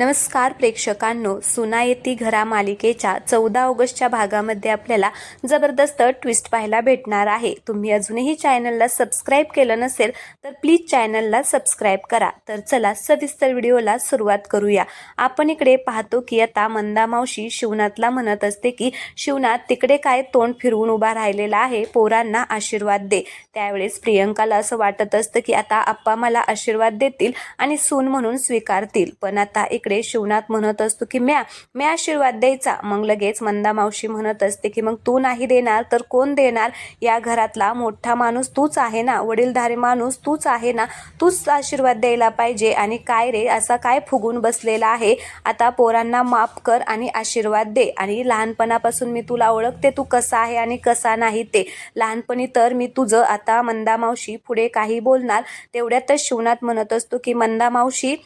नमस्कार प्रेक्षकांनो, सुना येती घरा मालिकेच्या 14 ऑगस्टच्या भागामध्ये आपल्याला जबरदस्त ट्विस्ट पाहायला भेटणार आहे। तुम्ही अजूनही चॅनलला सबस्क्राईब केलं नसेल तर प्लीज चॅनलला सबस्क्राईब करा। तर चला सविस्तर व्हिडिओला सुरुवात करूया। आपण इकडे पाहतो की आता मंदा मावशी शिवनाथला म्हणत असते की शिवनाथ तिकडे काय तोंड फिरवून उभा राहिलेला आहे, पोरांना आशीर्वाद दे। त्यावेळेस प्रियंकाला असं वाटत असतं की आता आप्पा मला आशीर्वाद देतील आणि सून म्हणून स्वीकारतील, पण आता इकडे शिवनाथ म्हणत असतो की म्या आशीर्वाद द्यायचा। मग लगेच मंदा मावशी म्हणत असते की मग तू नाही देणार तर कोण देणार? या घरातला मोठा माणूस तूच आहे ना, वडीलधारी माणूस तूच आहे ना, तूच आशीर्वाद द्यायला पाहिजे। आणि काय रे असा काय फुगून बसलेला आहे? आता पोरांना माफ कर आणि आशीर्वाद दे। आणि लहानपणापासून मी तुला ओळखते, तू कसा आहे आणि कसा नाही ते। लहानपणी तर मी तुझं, आता मंदा मावशी पुढे काही बोलणार तेवढ्यातच शिवनाथ म्हणत असतो की मंदा मावशी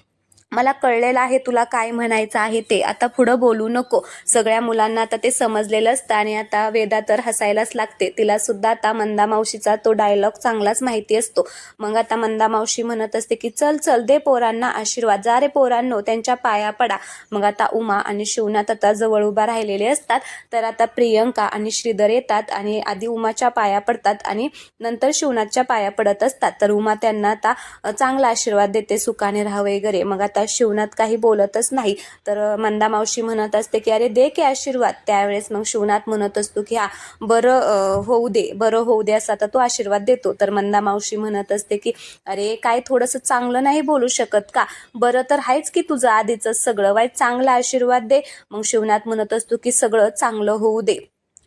मला कळलेलं आहे तुला काय म्हणायचं आहे ते, आता पुढं बोलू नको। सगळ्या मुलांना आता ते समजलेलं असतं आणि आता वेदा तर हसायलाच लागते। तिला सुद्धा आता मंदा मावशीचा तो डायलॉग चांगलाच माहिती असतो। मग आता मंदा मावशी म्हणत असते की चल चल दे पोरांना आशीर्वाद, जा रे पोरांनो त्यांच्या पाया पडा। मग आता उमा आणि शिवनाथ आता जवळ उभा राहिलेले असतात। तर आता प्रियंका आणि श्रीधर येतात आणि आधी उमाच्या पाया पडतात आणि नंतर शिवनाथच्या पाया पडत असतात। तर उमा त्यांना आता चांगला आशीर्वाद देते, सुखाने राहा वगैरे। मग आता शिवनाथ काही बोलतच नाही। तर मंदा मावशी म्हणत असते की अरे दे की आशीर्वाद। त्यावेळेस मग शिवनाथ म्हणत असतो की हा बरं होऊ दे असा आता तो आशीर्वाद देतो। तर मंदा मावशी म्हणत असते की अरे काय थोडंसं चांगलं नाही बोलू शकत का? बरं तर आहेच की तुझं आधीच सगळं वाईट, चांगला आशीर्वाद दे। मग शिवनाथ म्हणत असतो की सगळं चांगलं होऊ दे।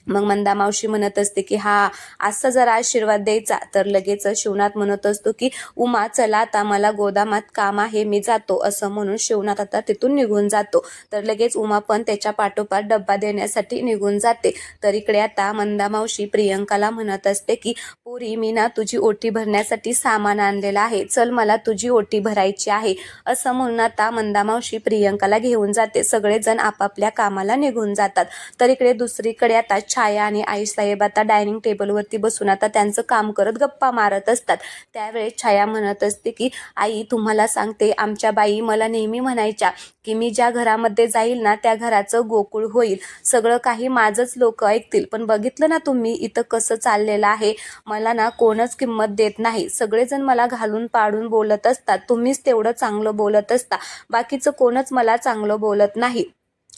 मग मंदा मावशी म्हणत असते की हा असा जरा आशीर्वाद द्यायचा। तर लगेच शिवनाथ म्हणत असतो की उमा चला आता मला गोदामात काम आहे, मी जातो, असं म्हणून शिवनाथ आता तिथून निघून जातो। तर लगेच उमा पण त्याच्या पाठोपाठ डब्बा देण्यासाठी निघून जाते। तर इकडे आता मंदा मावशी प्रियंकाला म्हणत असते की पोरी मी ना तुझी ओटी भरण्यासाठी सामान आणलेलं आहे, चल मला तुझी ओटी भरायची आहे, असं म्हणून आता मंदा मावशी प्रियंकाला घेऊन जाते। सगळेजण आपापल्या कामाला निघून जातात। तर इकडे दुसरीकडे आता छाया आणि आईसाहेब आता डायनिंग टेबलवरती बसून आता त्यांचं काम करत गप्पा मारत असतात। त्यावेळेस छाया म्हणत असते की आई तुम्हाला सांगते, आमच्या बाई मला नेहमी म्हणायच्या की मी ज्या घरामध्ये जाईल ना त्या घराचं गोकुळ होईल, सगळं काही माझंच लोक ऐकतील। पण बघितलं ना तुम्ही इथं कसं चाललेलं आहे, मला ना कोणच किंमत देत नाही, सगळेजण मला घालून पाडून बोलत असतात, तुम्हीच तेवढं चांगलं बोलत असता, बाकीचं कोणच मला चांगलं बोलत नाही।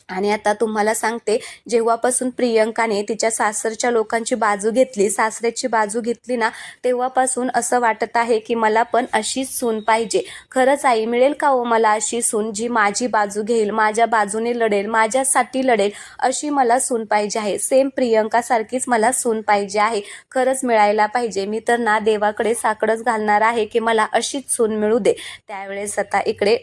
आणि आता तुम्हाला सांगते, जेव्हापासून प्रियंकाने तिच्या सासरच्या लोकांची बाजू घेतली, सासऱ्याची बाजू घेतली ना, तेव्हापासून असं वाटत आहे की मला पण अशीच सून पाहिजे। खरंच आई मिळेल का हो मला अशी सून जी माझी बाजू घेईल, माझ्या बाजूने लढेल, माझ्यासाठी लढेल, अशी मला सून पाहिजे आहे। सेम प्रियंकासारखीच मला सून पाहिजे आहे, खरंच मिळायला पाहिजे। मी तर ना देवाकडे साकडंच घालणार आहे की मला अशीच सून मिळू दे। त्यावेळेस आता इकडे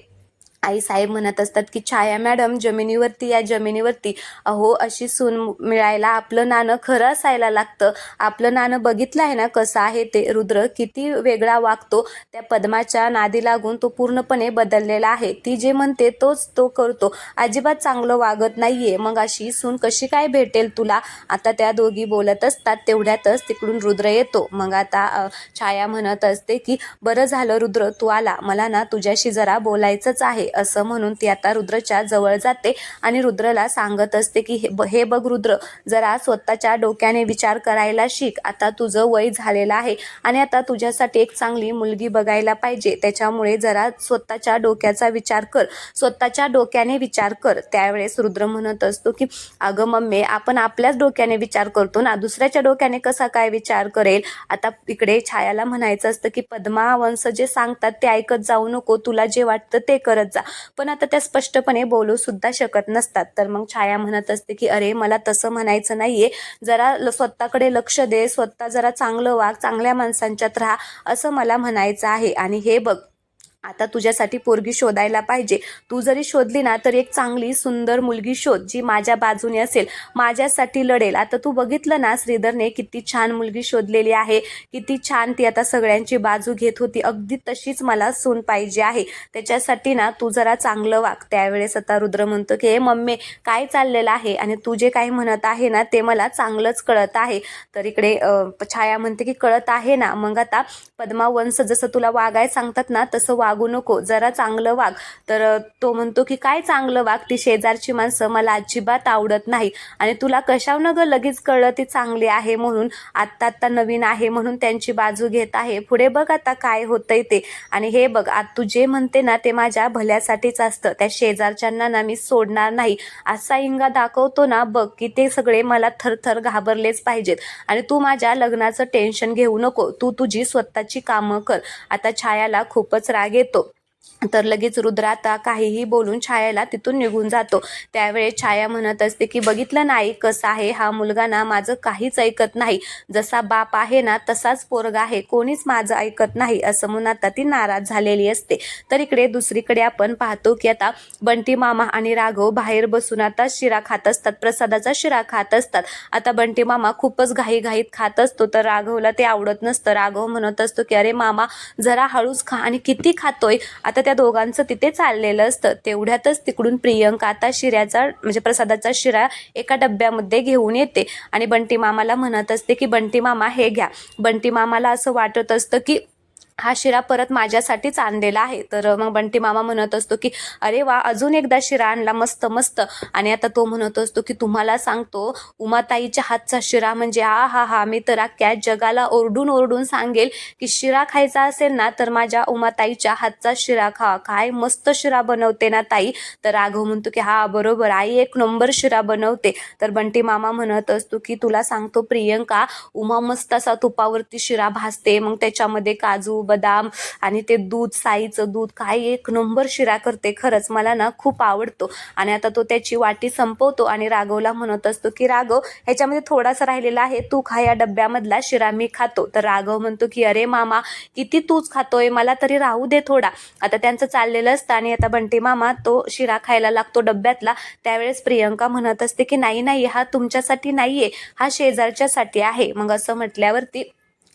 आई साहेब म्हणत असतात की छाया मॅडम जमिनीवरती या, जमिनीवरती। अहो अशी सून मिळायला आपलं नाणं खरं असायला लागतं। आपलं नाणं बघितलं आहे ना कसं आहे ते, रुद्र किती वेगळा वागतो, त्या पद्माच्या नादी लागून तो पूर्णपणे बदललेला आहे। ती जे म्हणते तोच तो करतो, अजिबात चांगलं वागत नाहीये, मग अशी सून कशी काय भेटेल तुला? आता त्या दोघी बोलत असतात तेवढ्यातच तिकडून रुद्र येतो। मग आता छाया म्हणत असते की बरं झालं रुद्र तू आला, मला ना तुझ्याशी जरा बोलायचंच आहे, असं म्हणून ती आता रुद्रच्या जवळ जाते आणि रुद्रला सांगत असते की हे बघ रुद्र, जरा स्वतःच्या डोक्याने विचार करायला शिक। आता तुझं वय झालेलं आहे आणि आता तुझ्यासाठी एक चांगली मुलगी बघायला पाहिजे, त्याच्यामुळे जरा स्वतःच्या डोक्याचा विचार कर, स्वतःच्या डोक्याने विचार कर। त्यावेळेस रुद्र म्हणत असतो की अगं मम्मी, आपण आपल्याच डोक्याने विचार करतो ना, दुसऱ्याच्या डोक्याने कसा काय विचार करेल? आता इकडे छायाला म्हणायचं असतं की पद्मा वंश जे सांगतात ते ऐकत जाऊ नको, तुला जे वाटतं ते करत जा। पण आता त्या स्पष्टपणे बोलू सुद्धा शकत नसतात। तर मग छाया म्हणत असते की अरे मला तसं म्हणायचं नाहीये, जरा स्वतःकडे लक्ष दे, स्वतः जरा चांगलं वाग, चांगल्या माणसांच्यात राहा, असं मला म्हणायचं आहे। आणि हे बघ, आता तुझ्यासाठी पोरगी शोधायला पाहिजे, तू जरी शोधली ना तर एक चांगली सुंदर मुलगी शोध जी माझ्या बाजूने असेल, माझ्यासाठी लढेल। आता तू बघितलं ना श्रीधरने किती छान मुलगी शोधलेली आहे, किती छान ती आता सगळ्यांची बाजू घेत होती, अगदी तशीच मला सून पाहिजे आहे, त्याच्यासाठी ना तू जरा चांगलं वाग। त्यावेळेस आता रुद्र म्हणतो की हे मम्मी काय चाललेलं आहे आणि तू जे काही म्हणत आहे ना ते मला चांगलंच कळत आहे। तर इकडे छाया म्हणते की कळत आहे ना, मग आता पद्मा वंश जसं तुला वागाय सांगतात ना तसं वाग वागू नको, जरा चांगलं वाग. तर तो म्हणतो की काय चांगलं वाग, ती शेजारची माणसं मला अजिबात आवडत नाही आणि तुला कशावनं ग लगेच कळलं ती चांगली आहे म्हणून, आत्ता नवीन आहे म्हणून त्यांची बाजू घेत आहे, पुढे बघ आता काय होतंय ते. आणि हे बघ आज तू जे म्हणते ना ते माझ्या भल्यासाठीच असतं, त्या शेजारच्यांना ना मी सोडणार नाही असा इंगा दाखवतो ना बघ की ते सगळे मला थरथर घाबरलेच पाहिजेत. आणि तू माझ्या लग्नाचं टेन्शन घेऊ नको, तू तुझी स्वतःची कामं कर. आता छायाला खूपच राग येतो, तर लगेच रुद्र आता काहीही बोलून छायाला तिथून निघून जातो. त्यावेळेस छाया म्हणत असते की बघितलं नाही कसं आहे हा मुलगा ना, माझं काहीच ऐकत नाही, जसा बाप आहे ना तसाच पोरगा आहे, कोणीच माझं ऐकत नाही असं म्हणून आता ती नाराज झालेली असते. तर इकडे दुसरीकडे आपण पाहतो की आता बंटी मामा आणि राघव बाहेर बसून आता शिरा खात असतात, प्रसादाचा शिरा खात असतात. आता बंटी मामा खूपच घाईघाईत खात असतो, तर राघवला ते आवडत नसतं. राघव म्हणत असतो की अरे मामा जरा हळूच खा, आणि किती खातोय. आता त्या दोघांचं तिथे चाललेलं असतं. तेवढ्यातच तिकडून प्रियंका आता शिऱ्याचा म्हणजे प्रसादाचा शिरा एका डब्यामध्ये घेऊन येते आणि बंटी मामाला म्हणत असते की बंटी मामा हे घ्या. बंटी मामाला असं वाटत असतं की हा शिरा परत माझ्यासाठीच आणलेला आहे. तर मग बंटी मामा म्हणत असतो की अरे वा, अजून एकदा शिरा आणला, मस्त मस्त. आणि आता तो म्हणत असतो की तुम्हाला सांगतो उमाताईच्या हातचा शिरा म्हणजे हा हा मी तर अख्ख्या जगाला ओरडून ओरडून सांगेल की शिरा खायचा असेल ना तर माझ्या उमाताईच्या हातचा शिरा खा, काय मस्त शिरा बनवते ना ताई. तर राघव म्हणतो की हा बरोबर, आई एक नंबर शिरा बनवते. तर बंटी मामा म्हणत असतो की तुला सांगतो प्रियंका, उमा मस्त असा तुपावरती शिरा भाजते, मग त्याच्यामध्ये काजू बदाम आणि ते दूध, साईचं दूध, काय एक नंबर शिरा करते, खरंच मला ना खूप आवडतो. आणि आता तो त्याची वाटी संपवतो आणि राघवला म्हणत असतो की राघव ह्याच्यामध्ये थोडासा राहिलेला आहे, तू खा या डब्यामधला शिरा, मी खातो. तर राघव म्हणतो की अरे मामा किती तूच खातोय, मला तरी राहू दे थोडा. आता त्यांचं चाललेलं असतं आणि आता बंटी मामा तो शिरा खायला लागतो डब्यातला. त्यावेळेस प्रियंका म्हणत असते की नाही नाही, हा तुमच्यासाठी नाहीये, हा शेजारच्यासाठी आहे. मग असं म्हटल्यावरती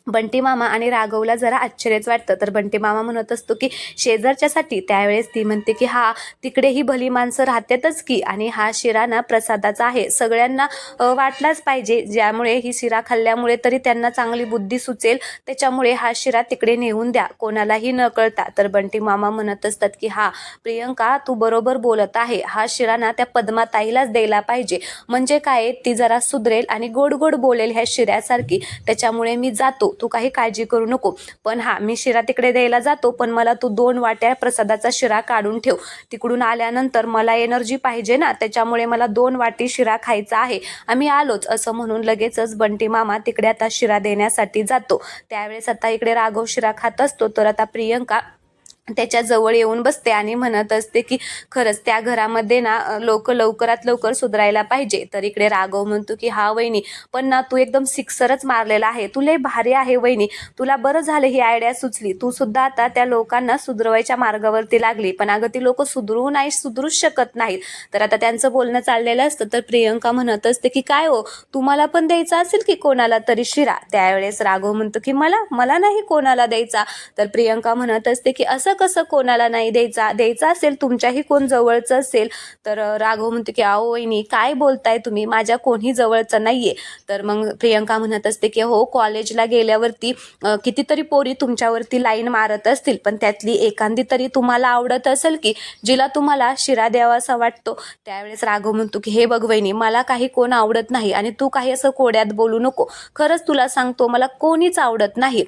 बंटी मामा आणि राघवला जरा आश्चर्यच वाटतं. तर बंटी मामा म्हणत असतो की शेजारच्यासाठी. त्यावेळेस ती म्हणते की हा तिकडे ही भली माणसं राहतातच की, आणि हा शिरा ना प्रसादाचा आहे, सगळ्यांना वाटलाच पाहिजे, ज्यामुळे ही शिरा खाल्ल्यामुळे तरी त्यांना चांगली बुद्धी सुचेल, त्याच्यामुळे हा शिरा तिकडे नेऊन द्या कोणालाही न कळता. तर बंटी मामा म्हणत असतात की हा प्रियंका तू बरोबर बोलत आहे, हा शिरा ना त्या पद्माताईलाच द्यायला पाहिजे, म्हणजे काय ती जरा सुधरेल आणि गोड गोड बोलेल ह्या शिऱ्यासारखी, त्याच्यामुळे मी जातो, तू काही काळजी करू नको. पण हा मी शिरा तिकडे द्यायला जातो, पण मला तू 2 वाट्या प्रसादाचा शिरा काढून ठेव, तिकडून आल्यानंतर मला एनर्जी पाहिजे ना, त्याच्यामुळे मला 2 वाटी शिरा खायचा आहे, आम्ही आलोच असं म्हणून लगेचच बंटी मामा तिकडे आता शिरा देण्यासाठी जातो. त्यावेळेस आता इकडे राघव शिरा खात असतो, तर आता प्रियंका त्याच्या जवळ येऊन बसते आणि म्हणत असते की खरंच त्या घरामध्ये ना लोक लवकरात लवकर सुधारायला पाहिजे. तर इकडे राघव म्हणतो की हा वहिनी, पण ना तू एकदम सिक्सरच मारलेला आहे, तू लय भारी आहे वहिनी, तुला बरं झालं ही आयडिया सुचली, तू सुद्धा आता त्या लोकांना सुधरवायच्या मार्गावरती लागली, पण अगं ती लोक सुधरूच शकत नाहीत. तर आता त्यांचं बोलणं चाललेलं असतं, तर प्रियंका म्हणत असते की काय हो, तुम्हाला पण द्यायचा असेल की कोणाला तरी शिरा. त्यावेळेस राघव म्हणतो की मला नाही कोणाला द्यायचा. तर प्रियंका म्हणत असते की असं कसं कोणाला नाही द्यायचा असेल, तुमच्याही कोण जवळचं असेल. तर राघव म्हणतो की अहो वहिनी काय बोलताय तुम्ही, माझ्या कोणी जवळचं नाहीये. तर मग प्रियंका म्हणत असते की हो, कॉलेजला गेल्यावरती कितीतरी पोरी तुमच्यावरती लाईन मारत असतील, पण त्यातली एखादी तरी तुम्हाला आवडत असेल की जिला तुम्हाला शिरा द्यावासा वाटतो. त्यावेळेस राघव म्हणतो की हे बघ वहिनी, मला काही कोण आवडत नाही आणि तू काही असं कोड्यात बोलू नको, खरंच तुला सांगतो मला कोणीच आवडत नाही.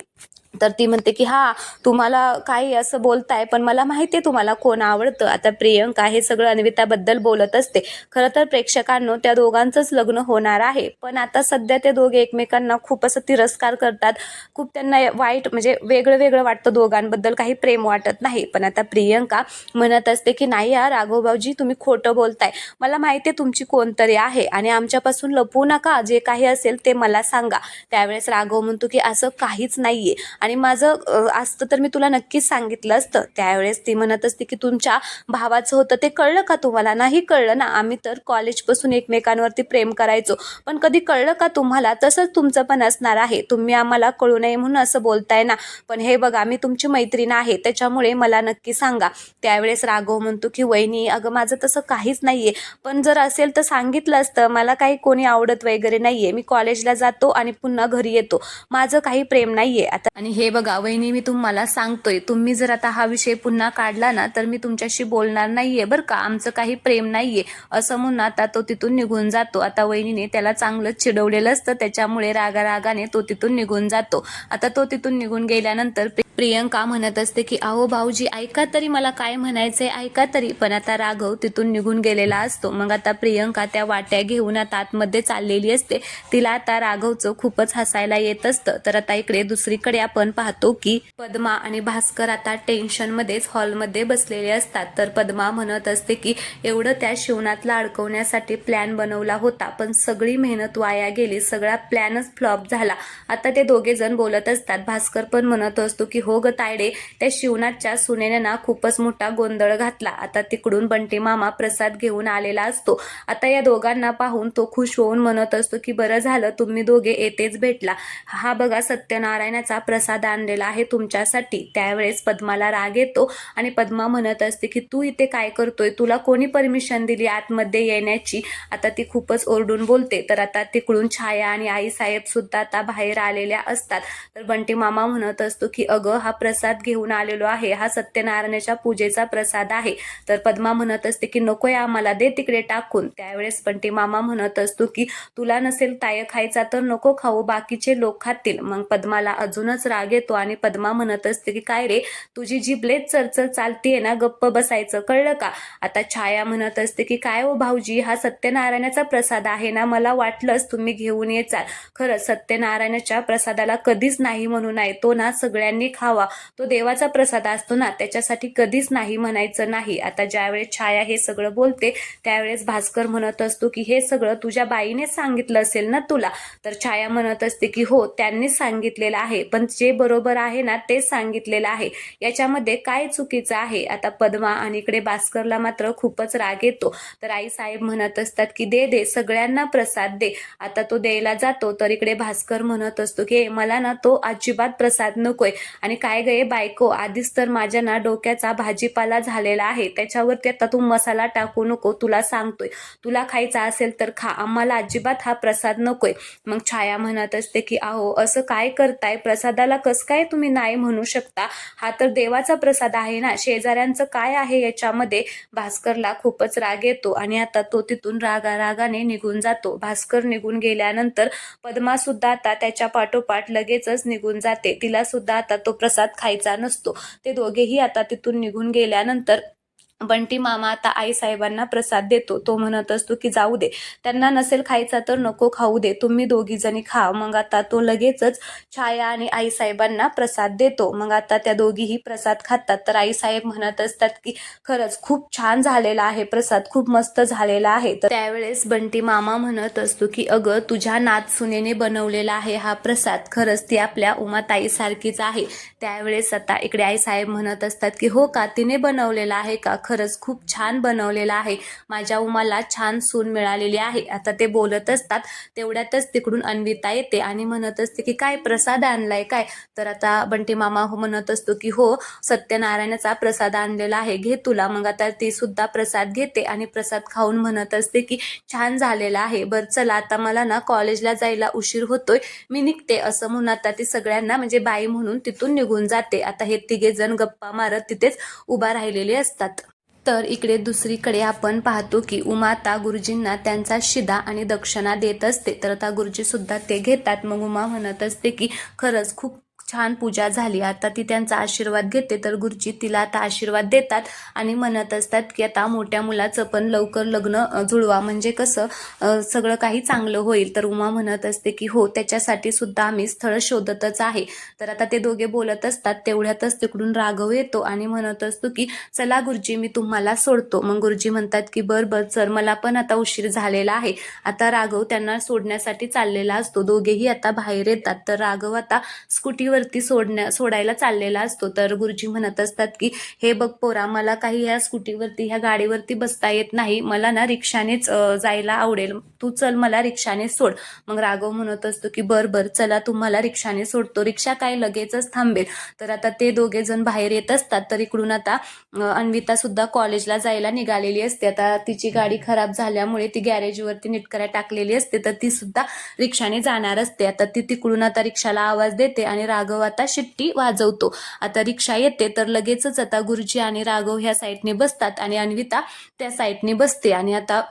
तर ती म्हणते की हा तुम्हाला काही असं बोलताय, पण मला माहिती आहे तुम्हाला कोण आवडतं. आता प्रियंका हे सगळं अन्विताबद्दल बोलत असते. खरं तर प्रेक्षकांनो त्या दोघांचंच लग्न होणार आहे, पण आता सध्या ते दोघे एकमेकांना खूप असं तिरस्कार करतात, खूप त्यांना वाईट म्हणजे वेगळं वाटतं, दोघांबद्दल काही प्रेम वाटत नाही. पण आता प्रियंका म्हणत असते की नाही यार राघव भाऊजी, तुम्ही खोटं बोलताय, मला माहिती आहे तुमची कोणतरी आहे आणि आमच्यापासून लपवू नका, जे काही असेल ते मला सांगा. त्यावेळेस राघव म्हणतो की असं काहीच नाहीये आणि माझं असतं तर मी तुला नक्कीच सांगितलं असतं. त्यावेळेस ती म्हणत असते की तुमच्या भावाचं होतं ते कळलं का तुम्हाला? नाही कळलं ना, आम्ही तर कॉलेजपासून एकमेकांवरती प्रेम करायचो, पण कधी कळलं का तुम्हाला? तसंच तुमचं पण असणार आहे, तुम्ही आम्हाला कळू नये म्हणून असं बोलताय ना, पण हे बघा मी तुमची मैत्रीण आहे, त्याच्यामुळे मला नक्की सांगा. त्यावेळेस राघव म्हणतो की वहिनी अगं माझं तसं काहीच नाहीये, पण जर असेल तर सांगितलं असतं, मला काही कोणी आवडत वगैरे नाहीये, मी कॉलेजला जातो आणि पुन्हा घरी येतो, माझं काही प्रेम नाहीये. आता आणि हे बघा वहिनी, मी तुम्हाला सांगतोय, तुम्ही जर आता हा विषय पुन्हा काढला ना तर मी तुमच्याशी बोलणार नाहीये बरं का, आमचं काही प्रेम नाहीये असं म्हणून आता तो तिथून निघून जातो. आता वहिनीने त्याला चांगलंच चिडवलेलं असतं, त्याच्यामुळे रागारागाने तो तिथून निघून जातो. आता तो तिथून निघून गेल्यानंतर प्रियंका म्हणत असते की अहो भाऊजी ऐका तरी, मला काय म्हणायचंय ऐका तरी. पण आता राघव तिथून निघून गेलेला असतो. मग आता प्रियंका त्या वाट्या घेऊन आता आतमध्ये चाललेली असते. तिला आता राघवचं खूपच हसायला येत असतं. तर आता इकडे दुसरीकडे आपण पाहतो की पद्मा आणि भास्कर आता टेन्शन मध्येच हॉलमध्ये बसलेले असतात. तर पद्मा म्हणत असते की एवढं त्या शिवनाथला अडकवण्यासाठी प्लॅन बनवला होता, पण सगळी मेहनत वाया गेली, सगळा प्लॅनच फ्लॉप झाला. आता ते दोघे जण बोलत असतात. भास्कर पण म्हणत असतो की हो ग तायडे, त्या शिवनाथच्या सुनेने ना खूपच मोठा गोंधळ घातला. आता तिकडून बंटी मामा प्रसाद घेऊन आलेला असतो. आता या दोघांना पाहून तो खुश होऊन म्हणत असतो की बरं झालं तुम्ही दोघे येतेच भेटला, हा बघा सत्यनारायणाचा प्रसाद आणलेला आहे तुमच्यासाठी. त्यावेळेस पद्माला राग येतो आणि पद्मा म्हणत असते की तू इथे काय करतोय, तुला कोणी परमिशन दिली आतमध्ये येण्याची. आता ती खूपच ओरडून बोलते. तर आता तिकडून छाया आणि आई साहेब सुद्धा आता बाहेर आलेल्या असतात. तर बंटी मामा म्हणत असतो की अगं हा प्रसाद घेऊन आलेलो आहे, हा सत्यनारायणाच्या पूजेचा प्रसाद आहे. तर पद्मा म्हणत असते की नकोय आम्हाला, दे तिकडे टाकून. त्यावेळेस बंटी मामा म्हणत असतो की तुला नसेल ताय खायचा तर नको खाऊ, बाकीचे लोक खातील. मग पद्माला अजूनच राग येतो आणि पद्मा म्हणत असते की काय रे, तुझी जी ब्लेड चरचर चालतीये ना, गप्प बसायचं कळलं का. आता छाया म्हणत असते की काय हो भाऊजी, हा सत्यनारायणाचा प्रसाद आहे ना, मला वाटलंच तुम्ही घेऊन येचाल. खरंच सत्यनारायणाच्या प्रसादाला कधीच नाही म्हणू नये, तो ना सगळ्यांनी खावा, तो देवाचा प्रसाद असतो ना, त्याच्यासाठी कधीच नाही म्हणायचं नाही. आता ज्यावेळेस छाया हे सगळं बोलते त्यावेळेस भास्कर म्हणत असतो की हे सगळं तुझ्या बाईनेच सांगितलं असेल ना तुला. तर छाया म्हणत असते की हो त्यांनीच सांगितलेलं आहे, पण जे बरोबर आहे ना तेच सांगितलेलं आहे, याच्यामध्ये काय चुकीचं आहे. आता पद्मा आणि इकडे भास्करला मात्र खूपच राग येतो. तर आई साहेब म्हणत असतात की दे दे सगळ्यांना प्रसाद दे. आता तो द्यायला जातो तर इकडे भास्कर म्हणत असतो की मला ना तो अजिबात प्रसाद नकोय. आणि काय गे बायको, आधीच तर माझ्या ना डोक्याचा भाजीपाला झालेला आहे, त्याच्यावरती आता तू मसाला टाकू नको, तुला सांगतोय. तुला खायचा असेल तर खा, आम्हाला अजिबात हा प्रसाद नकोय. मग छाया म्हणत असते की अहो असं काय करताय, प्रसादाला कसं काय तुम्ही नाही म्हणू शकता, हा तर देवाचा प्रसाद आहे ना, शेजाऱ्यांचं काय आहे याच्यामध्ये. भास्करला खूपच राग येतो आणि आता तो तिथून रागाने निघून जातो. भास्कर निघून गेल्यानंतर पद्मा सुद्धा आता त्याच्या पाठोपाठ लगेचच निघून जाते. तिला सुद्धा आता तो प्रसाद खायचा नसतो. ते दोघेही आता तिथून निघून गेल्यानंतर बंटी मामा आता आई साहेबांना प्रसाद देतो. तो म्हणत असतो की जाऊ दे, त्यांना नसेल खायचा तर नको खाऊ दे, तुम्ही दोघी जणी खा. मग आता तो लगेचच छाया आणि आई साहेबांना प्रसाद देतो. मग आता त्या दोघीही प्रसाद खातात. तर आई साहेब म्हणत असतात की खरंच खूप छान झालेला आहे प्रसाद, खूप मस्त झालेला आहे. तर त्यावेळेस बंटी मामा म्हणत असतो की अगं तुझ्या नातसुनेने बनवलेला आहे हा प्रसाद, खरंच ती आपल्या उमाताई सारखीच आहे. त्यावेळेस आता इकडे आई साहेब म्हणत असतात की हो का, तिने बनवलेला आहे का, खरंच खूप छान बनवलेला आहे, माझ्या उमाला छान सून मिळालेली आहे. आता ते बोलत असतात तेवढ्यातच तिकडून अन्विता येते आणि म्हणत असते की काय प्रसाद आणलाय काय. तर आता बंटी मामा म्हणत असतो की हो सत्यनारायणाचा प्रसाद आणलेला आहे, घे तुला. मग आता ती सुद्धा प्रसाद घेते आणि प्रसाद खाऊन म्हणत असते की छान झालेला आहे, बरं चला आता मला ना कॉलेजला जायला उशीर होतोय, मी निघते. असं म्हणून आता ती सगळ्यांना म्हणजे बाई म्हणून तिथून निघून जाते. आता हे तिघे जण गप्पा मारत तिथेच उभा राहिलेले असतात. तर इकडे दुसरीकडे आपण पाहतो की उमा आता गुरुजींना त्यांचा शिदा आणि दक्षिणा देत असते. तर आता गुरुजी सुद्धा ते घेतात. मग उमा म्हणत असते की खरंच खूप छान पूजा झाली. आता ती त्यांचा आशीर्वाद घेते. तर गुरुजी तिला आता आशीर्वाद देतात आणि म्हणत असतात की आता मोठ्या मुलाचं पण लवकर लग्न जुळवा, म्हणजे कसं सगळं काही चांगलं होईल. तर उमा म्हणत असते की हो त्याच्यासाठी सुद्धा आम्ही स्थळ शोधतच आहे. तर आता ते दोघे बोलत असतात तेवढ्यातच तिकडून राघव येतो आणि म्हणत असतो की चला गुरुजी मी तुम्हाला सोडतो. मग गुरुजी म्हणतात की बर बर चल, मला पण आता उशीर झालेला आहे. आता राघव त्यांना सोडण्यासाठी चाललेला असतो. दोघेही आता बाहेर येतात. तर राघव आता स्कूटीवरती सोडायला चाललेला असतो. तर गुरुजी म्हणत असतात की हे बघ पोरा, मला काही ह्या स्कूटीवरती ह्या गाडीवरती बसता येत नाही, मला ना रिक्षानेच जायला आवडेल, तू चल मला रिक्षाने सोड. मग राघव म्हणत असतो की बर बर चला तुम्हाला रिक्षाने सोडतो, रिक्षा काय लगेचच थांबेल. तर आता ते दोघे जण बाहेर येत असतात. तर इकडून आता अन्विता सुद्धा कॉलेजला जायला निघालेली असते. आता तिची गाडी खराब झाल्यामुळे ती गॅरेजवरती नीट करायला टाकलेली असते. तर ती सुद्धा रिक्षाने जाणार असते. आता ती तिकडून आता रिक्षाला आवाज देते आणि राघव आता शिट्टी वाजवतो. आता रिक्षा येते तर लगेचच आता गुरुजी आणि राघव ह्या साईडने बसतात आणि अन्विता त्या साईडने बसते. आणि आता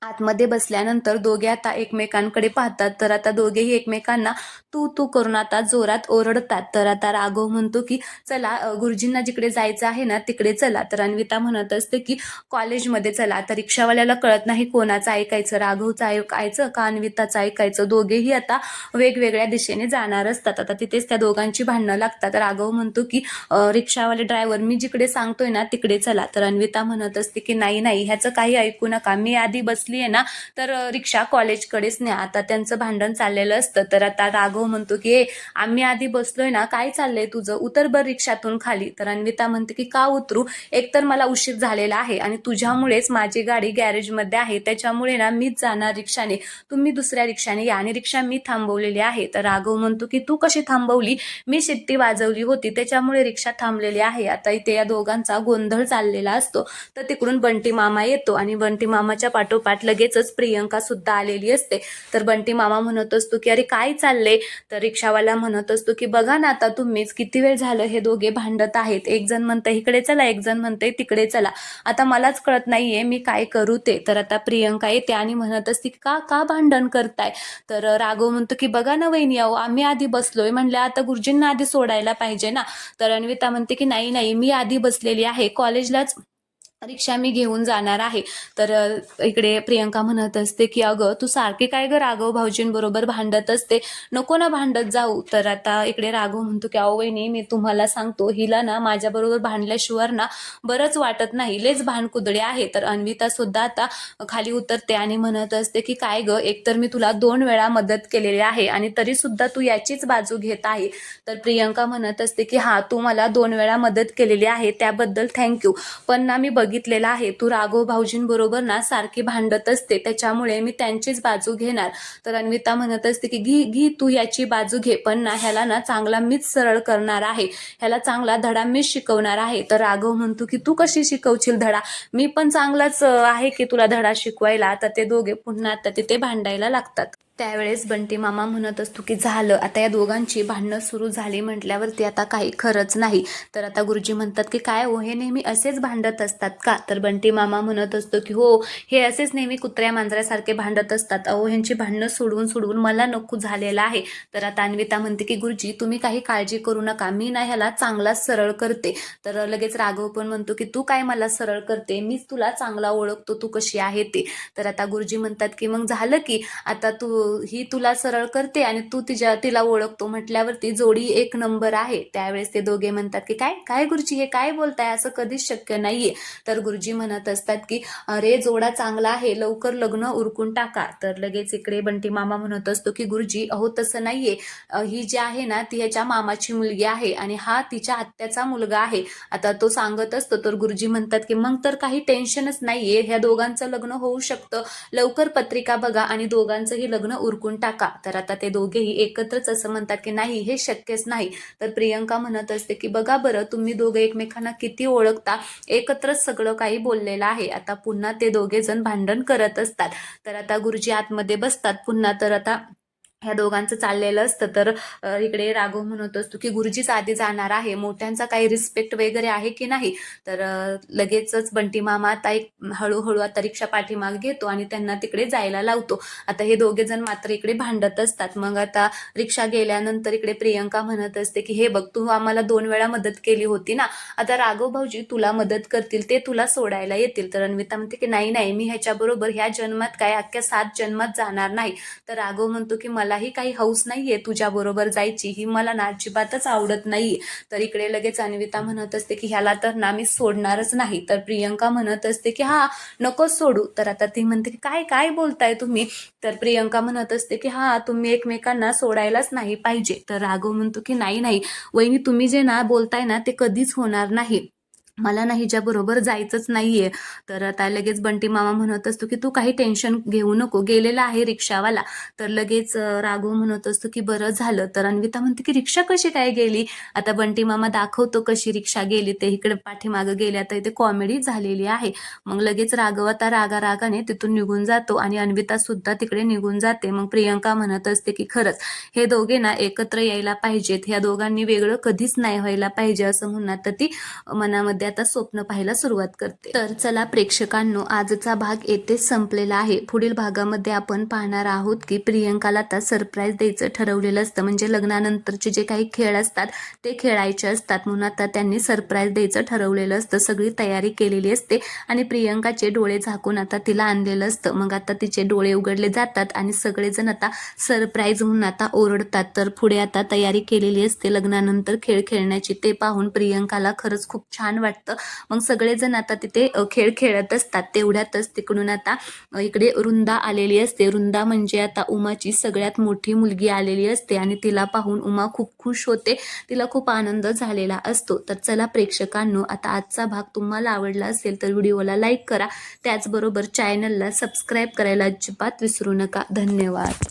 आतमध्ये बसल्यानंतर दोघे आता एकमेकांकडे पाहतात. तर आता दोघेही एकमेकांना तू तू करून आता जोरात ओरडतात. तर आता राघव म्हणतो की चला गुरुजींना जिकडे जायचं आहे ना तिकडे चला. तर अन्विता म्हणत असते की कॉलेजमध्ये चला. आता रिक्षावाल्याला कळत नाही कोणाचं ऐकायचं, राघवचं ऐकायचं का अन्विताचं ऐकायचं. दोघेही आता वेगवेगळ्या दिशेने जाणार असतात. आता तिथेच त्या दोघांची भांडणं लागतात. राघव म्हणतो की रिक्षावाले ड्रायव्हर मी जिकडे सांगतोय ना तिकडे चला. तर अन्विता म्हणत असते की नाही नाही ह्याचं काही ऐकू नका, मी आधी बसली आहे ना तर रिक्षा कॉलेजकडेच न्या. आता त्यांचं भांडण चाललेलं असतं. तर आता राघव म्हणतो की आम्ही आधी बसलोय ना, काय चाललंय तुझं, उतर बर रिक्षातून खाली. तर अन्विता म्हणते की का उतरू, एकतर मला उशीर झालेला आहे आणि तुझ्यामुळेच माझी गाडी गॅरेजमध्ये आहे, त्याच्यामुळे ना मीच जाणार रिक्षाने, तुम्ही दुसऱ्या रिक्षाने या आणि रिक्षा मी थांबवलेली आहे. तर राघव म्हणतो की तू कशी थांबवली, मी शिट्टी वाजवली होती त्याच्यामुळे रिक्षा थांबलेली आहे. आता इथे या दोघांचा गोंधळ चाललेला असतो. तर तिकडून बंटी मामा येतो आणि बंटी मामाच्या पाठोपाठ लगेचच प्रियंका सुद्धा आलेली असते. तर बंटी मामा म्हणत असतो की अरे काय चाललंय. तर रिक्षावाला म्हणत असतो की बघा ना आता तुम्हीच, किती वेळ झालं हे दोघे भांडत आहेत, एक जण म्हणतंय इकडे चला, एक जण म्हणतंय तिकडे चला, आता मलाच कळत नाहीये मी काय करू ते. तर आता प्रियंका येते आणि म्हणत असते का का भांडण करताय. तर राघव म्हणतो की बघा ना वहिनी, अहो आम्ही आधी बसलोय म्हणलं आता गुरुजींना आधी सोडायला पाहिजे ना. तर अन्विता म्हणते की नाही नाही मी आधी बसलेली आहे, कॉलेजलाच रिक्षा मी घेऊन जाणार आहे. तर इकडे प्रियंका म्हणत असते की अगं तू सारखे काय ग राघव भाऊजींबरोबर भांडत असते, नको ना भांडत जाऊ. तर आता इकडे राघव म्हणतो की अहो वहिनी मी तुम्हाला सांगतो, हिला ना माझ्याबरोबर भांडल्याशिवाय ना बरंच वाटत नाही, लेच भांडकुदळे आहे. तर अन्विता सुद्धा आता खाली उतरते आणि म्हणत असते की काय ग, एकतर मी तुला 2 वेळा मदत केलेली आहे आणि तरी सुद्धा तू याचीच बाजू घेत आहे. तर प्रियंका म्हणत असते की हा तू मला 2 वेळा मदत केलेली आहे त्याबद्दल थँक्यू, पण ना मी बघितलेलं आहे तू राघव भाऊजींबरोबर ना सारखी भांडत असते, त्याच्यामुळे मी त्यांचीच बाजू घेणार. तर अन्विता म्हणत असते की घी घी तू याची बाजू घे, पण ना ह्याला ना चांगला मीच सरळ करणार आहे, ह्याला चांगला धडा मीच शिकवणार आहे. तर राघव म्हणतो की तू कशी शिकवशील धडा, मी पण चांगलाच आहे की तुला धडा शिकवायला. तर ते दोघे पुन्हा आता तिथे भांडायला लागतात. त्यावेळेस बंटी मामा म्हणत असतो की झालं आता या दोघांची भांडणं सुरू झाली म्हटल्यावरती आता काही खरंच नाही. तर आता गुरुजी म्हणतात की काय हो हे नेहमी असेच भांडत असतात का. तर बंटी मामा म्हणत असतो की हो हे असेच नेहमी कुत्र्या मांजऱ्यासारखे भांडत असतात, अहो ह्यांची भांडणं सोडवून सोडवून मला नको झालेलं आहे. तर आता अन्विता म्हणते की गुरुजी तुम्ही काही काळजी करू नका, मी ना ह्याला चांगला सरळ करते. तर लगेच राघव पण म्हणतो की तू काय मला सरळ करते, मीच तुला चांगला ओळखतो तू कशी आहे ते. तर आता गुरुजी म्हणतात की मग झालं की आता तू ही तुला सरळ करते आणि तू तिला ओळखतो म्हटल्यावरती जोडी 1 नंबर आहे. त्यावेळेस ते दोघे म्हणतात की काय काय गुरुजी हे काय बोलताय, असं कधीच शक्य नाहीये. तर गुरुजी म्हणत असतात की अरे जोडा चांगला आहे, लवकर लग्न उरकून टाका. तर लगेच इकडे बंटी मामा म्हणत असतो की गुरुजी अहो तसं नाहीये, ही जी आहे ना ती ह्याच्या मामाची मुलगी आहे आणि हा तिच्या आत्याचा मुलगा आहे. आता तो सांगत असतो. तर गुरुजी म्हणतात की मग तर काही टेन्शनच नाहीये, ह्या दोघांचं लग्न होऊ शकतं, लवकर पत्रिका बघा आणि दोघांचंही लग्न उरकून टाका. तर आता ते दोघेही एकत्रच असं म्हणतात की नाही हे शक्यच नाही. तर प्रियंका म्हणत असते की बघा बरं तुम्ही दोघे एकमेकांना किती ओळखता, एकत्रच सगळं काही बोललेलं आहे. आता पुन्हा ते दोघे जण भांडण करत असतात. तर आता गुरुजी आतमध्ये बसतात पुन्हा. तर आता ह्या दोघांचं चाललेलं असतं. तर इकडे राघव म्हणत असतो की गुरुजीच आधी जाणार आहे, मोठ्यांचा काही रिस्पेक्ट वगैरे आहे की नाही. तर लगेचच बंटी मामा आता एक हळूहळू आता रिक्षा पाठीमाग घेतो आणि त्यांना तिकडे जायला लावतो. आता हे दोघे जण मात्र इकडे भांडत असतात. मग आता रिक्षा गेल्यानंतर इकडे प्रियंका म्हणत असते की हे बघ तू आम्हाला 2 वेळा मदत केली होती ना, आता राघव भाऊजी तुला मदत करतील, ते तुला सोडायला येतील. तर अन्विता म्हणते की नाही नाही मी ह्याच्याबरोबर ह्या जन्मात काय अख्ख्या 7 जन्मात जाणार नाही. तर राघव म्हणतो की मलाही काही हौस नाहीये तुझ्या बरोबर जायची, ही मला ना अजिबातच आवडत नाहीये. तर इकडे लगेच अन्विता म्हणत असते की ह्याला तर ना मी सोडणारच नाही. तर प्रियंका म्हणत असते की हा नकोच सोडू. तर आता ती म्हणते की काय काय बोलताय तुम्ही. तर प्रियंका म्हणत असते की हा तुम्ही एकमेकांना सोडायलाच नाही पाहिजे. तर राघव म्हणतो की नाही नाही वहिनी तुम्ही जे ना बोलताय ना ते कधीच होणार नाही, मला ना हिच्याबरोबर जायचंच नाहीये. तर आता लगेच बंटी मामा म्हणत असतो की तू काही टेन्शन घेऊ नको, गेलेला आहे रिक्षावाला. तर लगेच राघव म्हणत असतो की बरं झालं. तर अन्विता म्हणते की रिक्षा कशी काय गेली? आता बंटी मामा दाखवतो कशी रिक्षा गेली ते. इकडे पाठीमागं गेल्या तर इथे कॉमेडी झालेली आहे. मग लगेच राघव आता रागाने तिथून निघून जातो आणि अन्विता सुद्धा तिकडे निघून जाते. मग प्रियंका म्हणत असते की खरंच हे दोघे ना एकत्र यायला पाहिजेत, ह्या दोघांनी वेगळं कधीच नाही व्हायला पाहिजे असं म्हणून आता ती मनामध्ये आता स्वप्न पाहायला सुरुवात करते. तर चला प्रेक्षकांनो, आजचा भाग येथेच संपलेला आहे. पुढील भागामध्ये आपण पाहणार आहोत की प्रियंकाला आता सरप्राईज द्यायचं ठरवलेलं असतं, म्हणजे लग्नानंतरचे जे काही खेळ असतात ते खेळायचे असतात, म्हणून आता त्यांनी सरप्राईज द्यायचं ठरवलेलं असतं. सगळी तयारी केलेली असते आणि प्रियंकाचे डोळे झाकून आता तिला आणलेलं असतं. मग आता तिचे डोळे उघडले जातात आणि सगळेजण आता सरप्राईज म्हणून आता ओरडतात. तर पुढे आता तयारी केलेली असते लग्नानंतर खेळ खेळण्याची. ते पाहून प्रियंकाला खरंच खूप छान वाटतं. मग सगळेजण आता तिथे खेळ खेळत असतात. तेवढ्यातच तिकडून आता इकडे वृंदा आलेली असते. वृंदा म्हणजे आता उमाची सगळ्यात मोठी मुलगी आलेली असते आणि तिला पाहून उमा खूप खुश होते. तिला खूप आनंद झालेला असतो. तर चला प्रेक्षकांनो, आता आजचा भाग तुम्हाला आवडला असेल तर व्हिडिओला लाईक करा. त्याचबरोबर चॅनलला सबस्क्राईब करायला अजिबात विसरू नका. धन्यवाद.